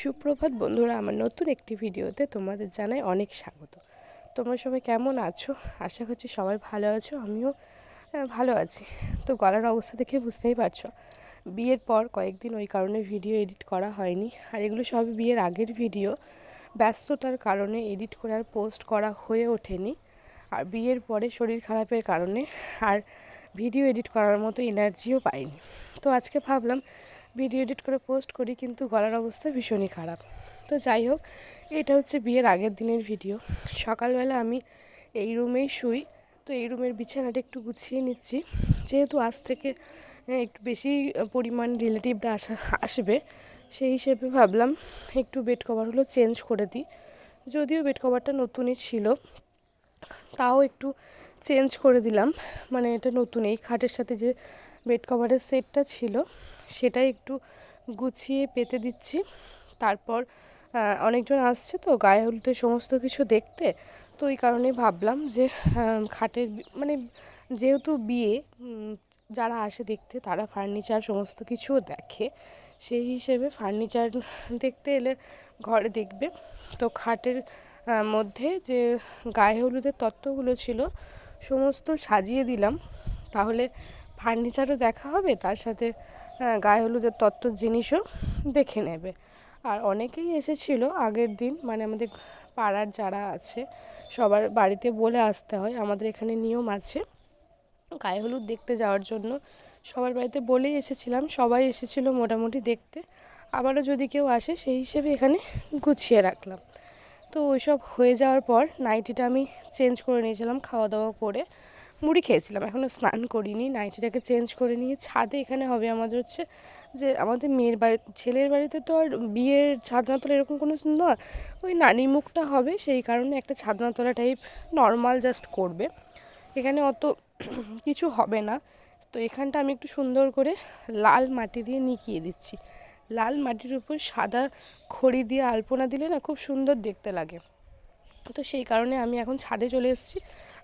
সুপ্রভাত বন্ধুরা, আমার নতুন একটি ভিডিওতে তোমাদের জানাই অনেক স্বাগত। তোমরা সবাই কেমন আছো? আশা করছি সবাই ভালো আছো। আমিও ভালো আছি। তো গলার অবস্থা দেখে বুঝতেই পারছো, বিয়ের পর কয়েকদিন ওই কারণে ভিডিও এডিট করা হয়নি। আর এগুলো সবই বিয়ের আগের ভিডিও, ব্যস্ততার কারণে এডিট করে আর পোস্ট করা হয়ে ওঠেনি। আর বিয়ের পরে শরীর খারাপের কারণে আর ভিডিও এডিট করার মতো এনার্জিও পাইনি। তো আজকে ভাবলাম ভিডিও এডিট করে পোস্ট করি, কিন্তু গলার অবস্থা ভীষণই খারাপ। তো যাই হোক, এটা হচ্ছে বিয়ের আগের দিনের ভিডিও। সকালবেলা আমি এই রুমেই শুই, তো এই রুমের বিছানাটা একটু গুছিয়ে নিচ্ছি। যেহেতু আজ থেকে একটু বেশি পরিমাণ রিলেটিভরা আসবে, সেই হিসেবে ভাবলাম একটু বেড কভারগুলো চেঞ্জ করে দিই। যদিও বেড কভারটা নতুনই ছিল, তাও একটু চেঞ্জ করে দিলাম। মানে এটা নতুন, এই খাটের সাথে যে বেড কভারের সেটটা ছিল সেটাই একটু গুছিয়ে পেতে দিচ্ছি। তারপর অনেকজন আসছে তো গায়ে হলুদের সমস্ত কিছু দেখতে, তো ওই কারণে ভাবলাম যে খাটের মানে যেহেতু বিয়ে, যারা আসে দেখতে তারা ফার্নিচার সমস্ত কিছুও দেখে, সেই হিসেবে ফার্নিচার দেখতে এলে ঘরে দেখবে। তো খাটের মধ্যে যে গায়ে হলুদের তত্ত্বগুলো ছিল সমস্ত সাজিয়ে দিলাম, তাহলে ফার্নিচারও দেখা হবে, তার সাথে গায়ে হলুদের তত্ত্বর জিনিসও দেখে নেবে। আর অনেকেই এসেছিলো আগের দিন, মানে আমাদের পাড়ার যারা আছে সবার বাড়িতে বলে আসতে হয়, আমাদের এখানে নিয়ম আছে গায়ে হলুদ দেখতে যাওয়ার জন্য। সবার বাড়িতে বলেই এসেছিলাম, সবাই এসেছিলো মোটামুটি দেখতে। আবারও যদি কেউ আসে সেই হিসেবে এখানে গুছিয়ে রাখলাম। তো ওইসব হয়ে যাওয়ার পর নাইটিটা আমি চেঞ্জ করে নিয়েছিলাম, খাওয়া দাওয়া করে মুড়ি খেয়েছিলাম, এখনও স্নান করিনি। নাইটিটাকে চেঞ্জ করে নিয়ে ছাদে, এখানে হবে আমাদের হচ্ছে যে আমাদের মেয়ের বাড়ি, ছেলের বাড়িতে তো আর বিয়ের ছাদনাতলা এরকম কোনো নয়, ওই নানি মুখটা হবে, সেই কারণে একটা ছাদনাতলা টাইপ নর্মাল জাস্ট করবে। এখানে অত কিছু হবে না। তো এখানটা আমি একটু সুন্দর করে লাল মাটি দিয়ে নিকিয়ে দিচ্ছি। লাল মাটির উপর সাদা খড়ি দিয়ে আলপনা দিলে না খুব সুন্দর দেখতে লাগে। তো সেই কারণে আমি এখন ছাদে চলে এসেছি।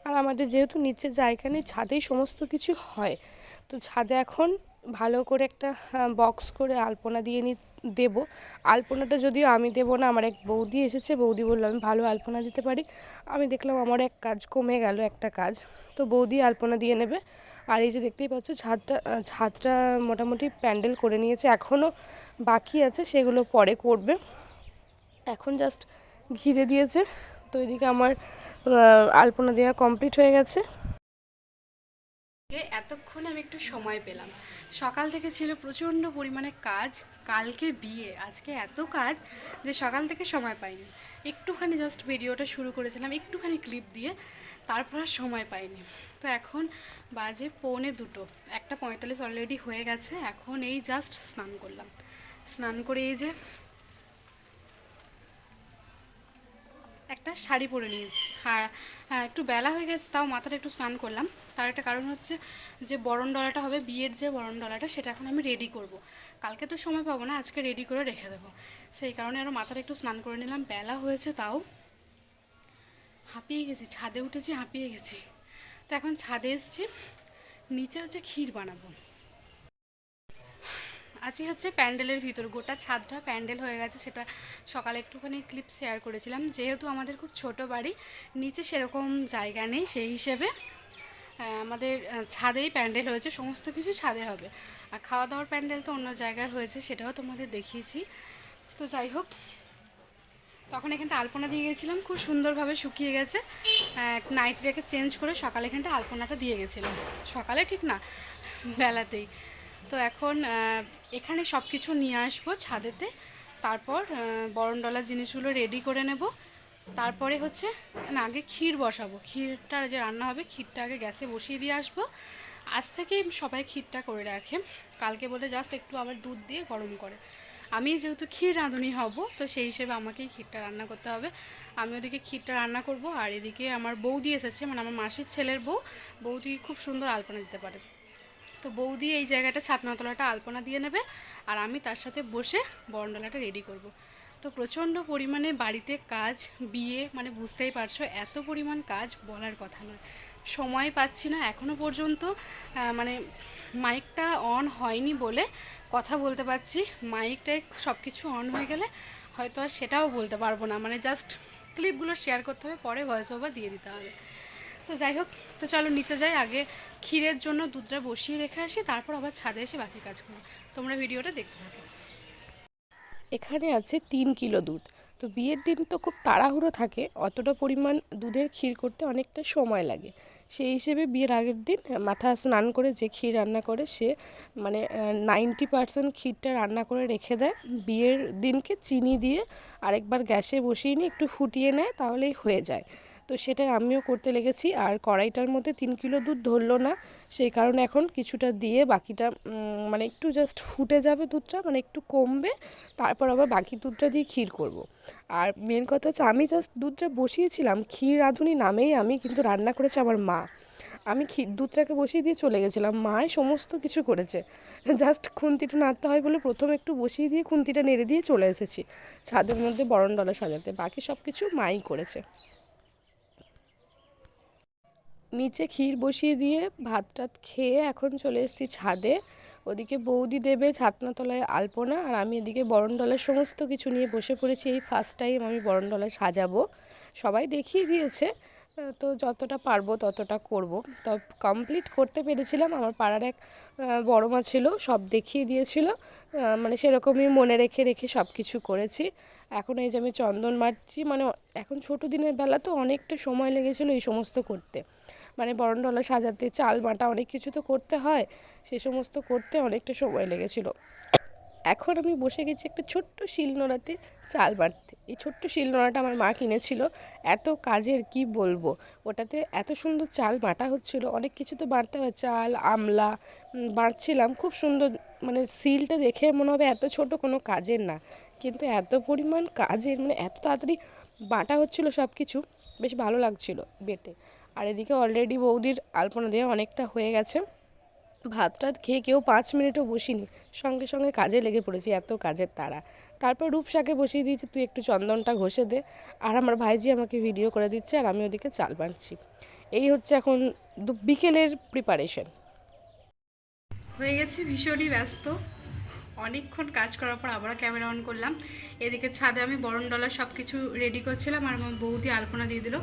আর আমাদের যেহেতু নিচে জায়গা নেই, ছাদেই সমস্ত কিছু হয়, তো ছাদে এখন ভালো করে একটা বক্স করে আলপনা দিয়ে দেবো। আলপনাটা যদিও আমি দেবো না, আমার এক বৌদি এসেছে, বৌদি বললো আমি ভালো আলপনা দিতে পারি। আমি দেখলাম আমার এক কাজ কমে গেল, একটা কাজ, তো বৌদি আলপনা দিয়ে নেবে। আর এই যে দেখতেই পাচ্ছ ছাদটা মোটামুটি প্যান্ডেল করে নিয়েছে, এখনও বাকি আছে, সেগুলো পরে করবে। এখন জাস্ট ঘিরে দিয়েছে। তো এদিকে আমার আলপনা দেওয়া কমপ্লিট হয়ে গেছে। এতক্ষণ আমি একটু সময় পেলাম, সকাল থেকে ছিল প্রচণ্ড পরিমাণে কাজ, কালকে বিয়ে, আজকে এত কাজ যে সকাল থেকে সময় পাইনি। একটুখানি জাস্ট ভিডিওটা শুরু করেছিলাম একটুখানি ক্লিপ দিয়ে, তারপর আর সময় পাইনি। তো এখন বাজে 1:45, 1:45 অলরেডি হয়ে গেছে। এখন এই জাস্ট স্নান করলাম, স্নান করে এই যে একটা শাড়ি পরে নিয়েছি। আর একটু বেলা হয়ে গেছে, তাও মাথাটা একটু স্নান করলাম। তার একটা কারণ হচ্ছে যে বরণ ডলাটা হবে, বিয়ের যে বরণ ডলাটা, সেটা এখন আমি রেডি করব। কালকে তো সময় পাবো না, আজকে রেডি করে রেখে দেবো, সেই কারণে আরও মাথাটা একটু স্নান করে নিলাম। বেলা হয়েছে, তাও হাঁপিয়ে গেছি, ছাদে উঠেছি হাঁপিয়ে গেছি। তো এখন ছাদে এসেছি, নিচে হচ্ছে ক্ষীর বানাবো। আজকে হচ্ছে প্যান্ডেলের ভিতর, গোটা ছাদটা প্যান্ডেল হয়ে গেছে, সেটা সকালে একটুখানি ক্লিপ শেয়ার করেছিলাম। যেহেতু আমাদের খুব ছোট বাড়ি, নিচে সেরকম জায়গা নেই, সেই হিসেবে আমাদের ছাদেই প্যান্ডেল হয়েছে, সমস্ত কিছু ছাদে হবে। আর খাওয়া দাওয়ার প্যান্ডেল তো অন্য জায়গায় হয়েছে, সেটাও তোমাদের দেখিয়েছি। তো যাই হোক, তখন এখানটা আলপনা দিয়ে গেছিলাম, খুব সুন্দরভাবে শুকিয়ে গেছে। নাইটিটাকে চেঞ্জ করে সকালে এখানটা আলপনাটা দিয়ে গেছিলাম, সকালে ঠিক না, বেলাতেই। তো এখন এখানে সব কিছু নিয়ে আসবো ছাদেতে, তারপর বরণডলার জিনিসগুলো রেডি করে নেব। তারপরে হচ্ছে না, আগে ক্ষীর বসাবো, ক্ষীরটা যে রান্না হবে ক্ষীরটা আগে গ্যাসে বসিয়ে দিয়ে আসবো। আজ থেকেই সবাই ক্ষীরটা করে রাখে, কালকে বলে জাস্ট একটু আবার দুধ দিয়ে গরম করে। আমি যেহেতু ক্ষীর রাঁধুনি হব, তো সেই হিসেবে আমাকেই ক্ষীরটা রান্না করতে হবে। আমি ওদিকে ক্ষীরটা রান্না করব, আর এদিকে আমার বৌদি এসেছে, মানে আমার মাসির ছেলের বউ। বৌদি খুব সুন্দর আলপনা দিতে পারে, তো বৌদি এই জায়গাটা ছাদনাতলাটা আলপনা দিয়ে নেবে, আর আমি তার সাথে বসে বরণডালাটা রেডি করব। তো প্রচণ্ড পরিমাণে বাড়িতে কাজ, বিয়ে মানে বুঝতেই পারছো, এত পরিমাণ কাজ বলার কথা নয়। সময় পাচ্ছি না এখনও পর্যন্ত। মানে মাইকটা অন হয়নি বলে কথা বলতে পারছি। মাইকটায় সব কিছু অন হয়ে গেলে হয়তো আর সেটাও বলতে পারবো না, মানে জাস্ট ক্লিপগুলো শেয়ার করতে হবে, পরে ভয়েস ওভার দিয়ে দিতে হবে। তো যাই হোক, তো চলো নিচে যাই, আগে ক্ষীরের জন্য দুধটা বসিয়ে রেখে আসি, তারপর আবার ছাদে এসে বাকি কাজ করি। তোমরা ভিডিওটা দেখতে থাকো। এখানে আছে 3 কিলো দুধ। তো বিয়ের দিন তো খুব তাড়াহুড়ো থাকে, অতটা পরিমাণ দুধের ক্ষীর করতে অনেকটা সময় লাগে। সেই হিসেবে বিয়ের আগের দিন মাথা স্নান করে যে ক্ষীর রান্না করে সে মানে 90% ক্ষীরটা রান্না করে রেখে দেয়। বিয়ের দিনকে চিনি দিয়ে আরেকবার গ্যাসে বসিয়ে নিয়ে একটু ফুটিয়ে নেয়, তাহলেই হয়ে যায়। তো সেটাই আমিও করতে লেগেছি। আর কড়াইটার মধ্যে 3 কিলো দুধ ধরলো না, সেই কারণে এখন কিছুটা দিয়ে বাকিটা মানে একটু জাস্ট ফুটে যাবে দুধটা, মানে একটু কমবে, তারপর আবার বাকি দুধটা দিয়ে ক্ষীর করব। আর মেন কথা হচ্ছে আমি জাস্ট দুধটা বসিয়েছিলাম, ক্ষীর রাঁধুনি নামেই আমি, কিন্তু রান্না করেছে আমার মা। আমি দুধটাকে বসিয়ে দিয়ে চলে গেছিলাম, মাই সমস্ত কিছু করেছে। জাস্ট খুন্তিটা নাড়তে হয় বলে প্রথমে একটু বসিয়ে দিয়ে খুন্তিটা নেড়ে দিয়ে চলে এসেছি ছাদের মধ্যে বরণডালা সাজাতে, বাকি সব কিছু মাই করেছে। নিচে ক্ষীর বসিয়ে দিয়ে ভাত টাত খেয়ে এখন চলে এসেছি ছাদে। ওদিকে বৌদি দেবে ছাতনাতলায় আলপনা, আর আমি এদিকে বরণডলার সমস্ত কিছু নিয়ে বসে পড়েছি। এই ফার্স্ট টাইম আমি বরণডলা সাজাবো, সবাই দেখিয়ে দিয়েছে, তো যতটা পারবো ততটা করব। তো কমপ্লিট করতে পেরেছিলাম, আমার পাড়ার এক বড় মা ছিল, সব দেখিয়ে দিয়েছিল, মানে সেরকমই মনে রেখে রেখে সব কিছু করেছি। এখন এই যে আমি চন্দন মারছি, মানে এখন ছোটো দিনের বেলা তো অনেকটা সময় লেগেছিলো এই সমস্ত করতে, মানে বরণডলা সাজাতে চাল বাটা অনেক কিছু তো করতে হয়, সে সমস্ত করতে অনেকটা সময় লেগেছিলো। এখন আমি বসে গেছি একটা ছোট্ট শিলনোড়াতে চাল বাটতে। এই ছোট্ট শিলনোড়াটা আমার মা কিনেছিল, এত কাজের কি বলবো, ওটাতে এত সুন্দর চাল বাটা হচ্ছিলো, অনেক কিছু তো বাটতে হয়, চাল আমলা বাটছিলাম খুব সুন্দর, মানে শিলটা দেখে মনে হবে এত ছোট কোনো কাজের না, কিন্তু এত পরিমাণ কাজের, মানে এত তাড়াতাড়ি বাটা হচ্ছিলো সব কিছু, বেশ ভালো লাগছিলো বেটে। আর এদিকে অলরেডি বৌদির আলপনা দেওয়া অনেকটা হয়ে গেছে। ভাত টাত খেয়ে কেউ 5 মিনিটও বসিনি, সঙ্গে সঙ্গে কাজে লেগে পড়েছি, এত কাজের তাড়া। তারপর রূপসাকে বসিয়ে দিয়েছি, তুই একটু চন্দনটা ঘষে দে, আর আমার ভাইজি আমাকে ভিডিও করে দিচ্ছে, আর আমি ওদিকে চাল বাঁধছি। এই হচ্ছে এখন বিকেলের প্রিপারেশন। হয়ে গেছে ভীষণই ব্যস্ত, অনেকক্ষণ কাজ করার পর আবার ক্যামেরা অন করলাম। এদিকে ছাদে আমি বরণডলা সব কিছু রেডি করছিলাম, আর আমার বৌদি আলপনা দিয়ে দিল।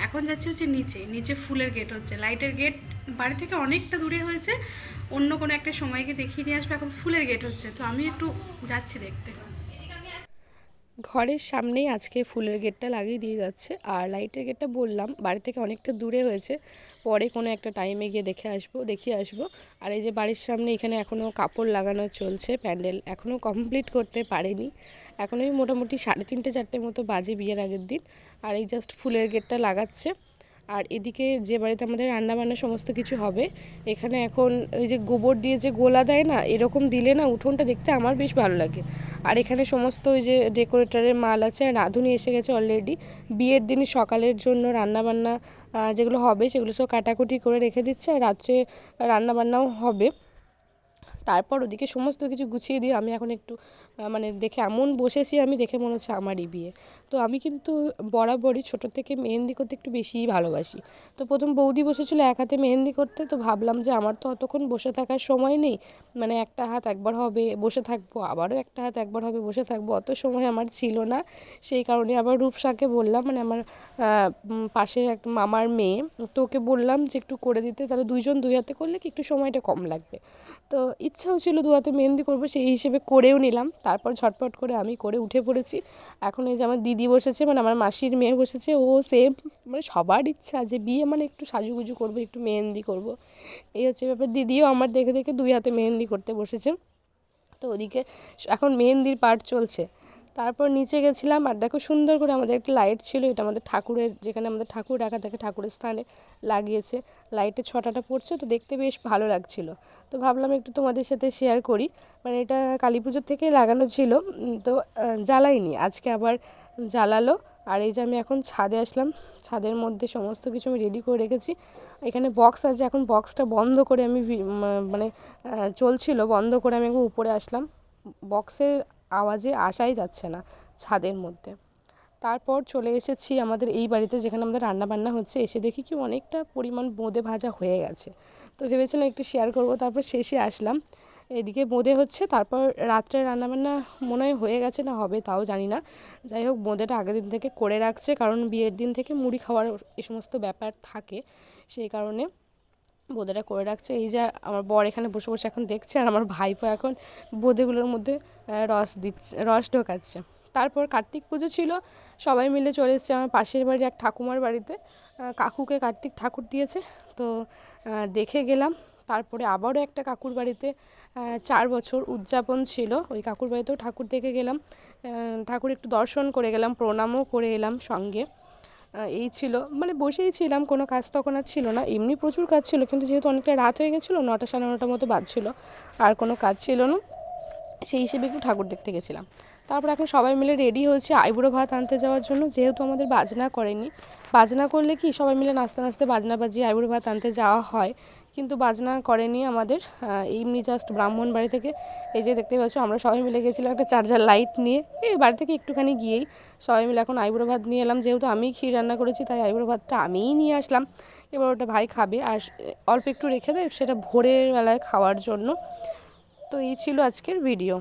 এখন যাচ্ছি হচ্ছে নিচে, নিচে ফুলের গেট হচ্ছে, লাইটের গেট বাড়ি থেকে অনেকটা দূরে হয়েছে, অন্য কোনো একটা সময়কে দেখিয়ে নিয়ে আসবে, এখন ফুলের গেট হচ্ছে, তো আমি একটু যাচ্ছি দেখতে। ঘরের সামনেই আজকে ফুলের গেটটা লাগিয়ে দিয়ে যাচ্ছে, আর লাইটের গেটটা বললাম বাড়ি থেকে অনেকটা দূরে হয়েছে, পরে কোনো একটা টাইমে গিয়ে দেখিয়ে আসবো। আর এই যে বাড়ির সামনে এখানে এখনও কাপড় লাগানো চলছে, প্যান্ডেল এখনও কমপ্লিট করতে পারেনি, এখনই মোটামুটি 3:30 4টে মতো বাজে বিয়ের আগের দিন। আর এই জাস্ট ফুলের গেটটা লাগাচ্ছে। আর এদিকে যে বাড়িতে আমাদের রান্নাবান্না সমস্ত কিছু হবে, এখানে এখন ওই যে গোবর দিয়ে যে গোলা দেয় না, এরকম দিলে না উঠোনটা দেখতে আমার বেশ ভালো লাগে। আর এখানে সমস্ত ওই যে ডেকোরেটরের মাল আছে, আর রাঁধুনি এসে গেছে অলরেডি, বিয়ের দিন সকালের জন্য রান্নাবান্না যেগুলো হবে সেগুলো সব কাটাকুটি করে রেখে দিচ্ছে, আর রাত্রে রান্নাবান্নাও হবে। তারপর ওদিকে সমস্ত কিছু গুছিয়ে দিয়ে আমি এখন একটু মানে দেখে এমন বসেছি, আমি দেখে মনে হচ্ছে আমারই বিয়ে। তো আমি কিন্তু বরাবরই ছোটো থেকে মেহেন্দি করতে একটু বেশিই ভালোবাসি। তো প্রথম বৌদি বসেছিল এক হাতে মেহেন্দি করতে, তো ভাবলাম যে আমার তো অতক্ষণ বসে থাকার সময় নেই, মানে একটা হাত একবার হবে বসে থাকবো, আবারও একটা হাত একবার হবে বসে থাকবো, অত সময় আমার ছিল না। সেই কারণে আবার রূপসাকে বললাম, মানে আমার পাশের একটা মামার মেয়ে, তো ওকে বললাম যে একটু করে দিতে, তাহলে দুইজন দুই হাতে করলে কি একটু সময়টা কম লাগবে। তো ইচ্ছাও ছিল দু হাতে মেহেন্দি করবো, সেই হিসেবে করেও নিলাম। তারপর ঝটপট করে আমি করে উঠে পড়েছি। এখন এই যে আমার দিদি বসেছে, মানে আমার মাসির মেয়ে বসেছে, ও সেম, মানে সবার ইচ্ছা যে বিয়ে মানে একটু সাজুগুজু করবো, একটু মেহেন্দি করব, এই হচ্ছে ব্যাপার। দিদিও আমার দেখে দেখে 2 হাতে মেহেন্দি করতে বসেছে। তো ওদিকে এখন মেহেন্দির পার্ট চলছে। তারপর নিচে গেছিলাম, আর দেখো সুন্দর করে আমাদের একটা লাইট ছিল, এটা আমাদের ঠাকুরের, যেখানে আমাদের ঠাকুর রাখা থাকে ঠাকুরের স্থানে লাগিয়েছে, লাইটের ছটাটা পড়ছে, তো দেখতে বেশ ভালো লাগছিল। তো ভাবলাম একটু তোমাদের সাথে শেয়ার করি, মানে এটা কালী পুজোর থেকেই লাগানো ছিল, তো জ্বালাইনি, আজকে আবার জ্বালালো। আর এই যে আমি এখন ছাদে আসলাম, ছাদের মধ্যে সমস্ত কিছু আমি রেডি করে রেখেছি। এখানে বক্স আছে, এখন বক্সটা বন্ধ করে আমি মানে চলছিল, বন্ধ করে আমি উপরে আসলাম, বক্সের আওয়াজে আসাই যাচ্ছে না ছাদের মধ্যে। তারপর চলে এসেছি আমাদের এই বাড়িতে যেখানে আমাদের রান্নাবান্না হচ্ছে। এসে দেখি কি অনেকটা পরিমাণ বোঁদে ভাজা হয়ে গেছে। তো ভেবেছিলাম একটু শেয়ার করব, তারপর শেষে আসলাম। এদিকে বোঁদে হচ্ছে, তারপর রাত্রে রান্নাবান্না মনে হয় হয়ে গেছে না হবে তাও জানি না। যাই হোক, বোঁদেটা আগের দিন থেকে করে রাখছে, কারণ বিয়ের দিন থেকে মুড়ি খাওয়ার এই সমস্ত ব্যাপার থাকে, সেই কারণে বোঁদেটা করে রাখছে। এই যে আমার বর এখানে বসে বসে এখন দেখছে, আর আমার ভাইপো এখন বোঁদেগুলোর মধ্যে রস ঢোকাচ্ছে। তারপর কার্তিক পুজো ছিল, সবাই মিলে চলে এসেছে আমার পাশের বাড়ি এক ঠাকুমার বাড়িতে। কাকুকে কার্তিক ঠাকুর দিয়েছে, তো দেখে গেলাম। তারপরে আবারও একটা কাকুর বাড়িতে 4 বছর উদযাপন ছিল, ওই কাকুর বাড়িতেও ঠাকুর দেখে গেলাম। ঠাকুর একটু দর্শন করে গেলাম, প্রণামও করে এলাম সঙ্গে। এই ছিল, মানে বসেই ছিলাম, কোনো কাজ তখন আর ছিল না। এমনি প্রচুর কাজ ছিল, কিন্তু যেহেতু অনেকটা রাত হয়ে গেছিলো, 9টা সাড়ে 9টার মতো বাজছিল, আর কোনো কাজ ছিল না, সেই হিসেবে একটু ঠাকুর দেখতে গেছিলাম। তারপর এখন সবাই মিলে রেডি হয়েছে আইবুড়ো ভাত আনতে যাওয়ার জন্য, যেহেতু আমাদের বাজনা করেনি। বাজনা করলে কি সবাই মিলে নাচতে নাচতে বাজনা বাজিয়ে আইবুড়ো ভাত আনতে যাওয়া হয়, কিন্তু বাজনা করেনি আমাদের। এমনি জাস্ট ব্রাহ্মণ বাড়ি থেকে, এই যে দেখতে পাচ্ছ আমরা সবাই মিলে গেছিলাম একটা চার্জার লাইট নিয়ে, এই বাড়ি থেকে একটুখানি গিয়েই সবাই মিলে এখন আইবুড়ো ভাত নিয়ে এলাম। যেহেতু আমিই ক্ষীর রান্না করেছি, তাই আইবুড়ো ভাতটা আমিই নিয়ে আসলাম। এবার ওটা ভাই খাবে, আর অল্প একটু রেখে দেয় সেটা ভোরের বেলায় খাওয়ার জন্য। তো এই ছিল আজকের ভিডিও।